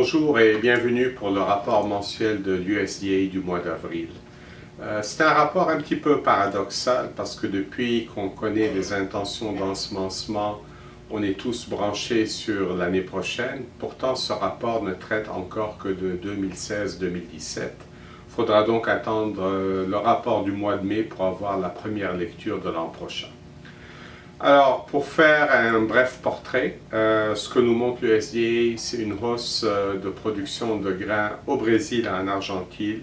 Bonjour et bienvenue pour le rapport mensuel de l'USDA du mois d'avril. C'est un rapport un petit peu paradoxal parce que depuis qu'on connaît les intentions d'ensemencement, on est tous branchés sur l'année prochaine. Pourtant, ce rapport ne traite encore que de 2016-2017. Il faudra donc attendre le rapport du mois de mai pour avoir la première lecture de l'an prochain. Alors, pour faire un bref portrait, ce que nous montre l'USDA, c'est une hausse de production de grains au Brésil et en Argentine,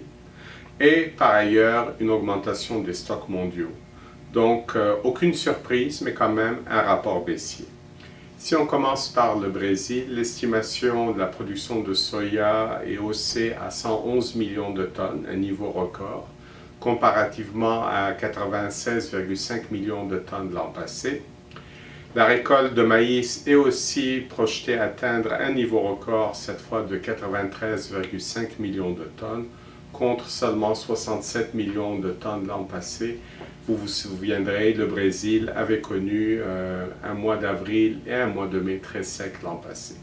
et par ailleurs une augmentation des stocks mondiaux. Donc, aucune surprise, mais quand même un rapport baissier. Si on commence par le Brésil, l'estimation de la production de soya est haussée à 111 millions de tonnes, un niveau record, comparativement à 96,5 millions de tonnes l'an passé. La récolte de maïs est aussi projetée atteindre un niveau record, cette fois de 93,5 millions de tonnes, contre seulement 67 millions de tonnes l'an passé. Vous vous souviendrez, le Brésil avait connu un mois d'avril et un mois de mai très sec l'an passé.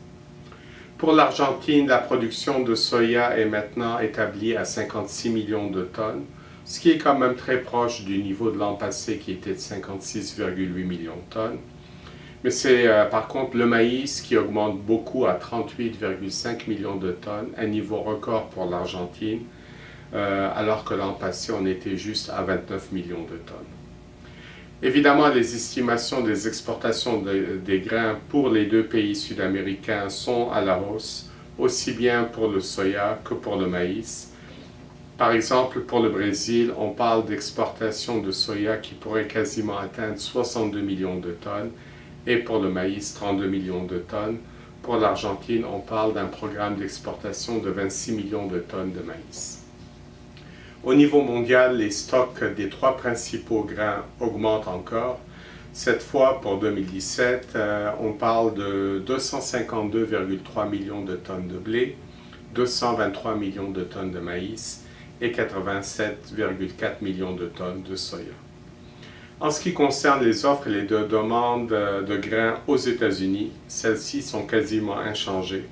Pour l'Argentine, la production de soya est maintenant établie à 56 millions de tonnes, ce qui est quand même très proche du niveau de l'an passé qui était de 56,8 millions de tonnes. Mais c'est par contre le maïs qui augmente beaucoup à 38,5 millions de tonnes, un niveau record pour l'Argentine, alors que l'an passé on était juste à 29 millions de tonnes. Évidemment, les estimations des exportations des grains pour les deux pays sud-américains sont à la hausse, aussi bien pour le soya que pour le maïs. Par exemple, pour le Brésil, on parle d'exportation de soya qui pourrait quasiment atteindre 62 millions de tonnes, et pour le maïs, 32 millions de tonnes. Pour l'Argentine, on parle d'un programme d'exportation de 26 millions de tonnes de maïs. Au niveau mondial, les stocks des trois principaux grains augmentent encore. Cette fois, pour 2017, on parle de 252,3 millions de tonnes de blé, 223 millions de tonnes de maïs et 87,4 millions de tonnes de soya. En ce qui concerne les offres et les demandes de grains aux États-Unis, celles-ci sont quasiment inchangées.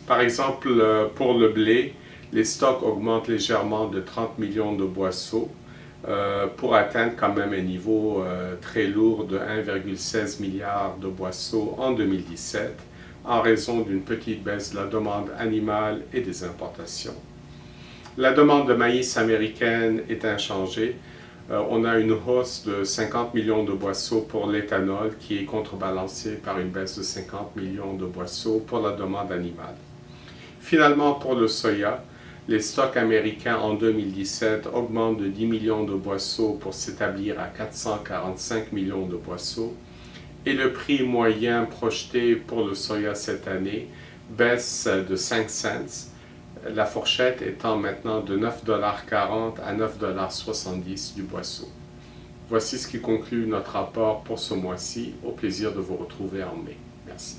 Par exemple, pour le blé, les stocks augmentent légèrement de 30 millions de boisseaux pour atteindre quand même un niveau très lourd de 1,16 milliard de boisseaux en 2017 en raison d'une petite baisse de la demande animale et des importations. La demande de maïs américaine est inchangée. On a une hausse de 50 millions de boisseaux pour l'éthanol qui est contrebalancée par une baisse de 50 millions de boisseaux pour la demande animale. Finalement, pour le soya, les stocks américains en 2017 augmentent de 10 millions de boisseaux pour s'établir à 445 millions de boisseaux et le prix moyen projeté pour le soya cette année baisse de 5 cents, la fourchette étant maintenant de 9,40 $ à 9,70 $ du boisseau. Voici ce qui conclut notre rapport pour ce mois-ci. Au plaisir de vous retrouver en mai. Merci.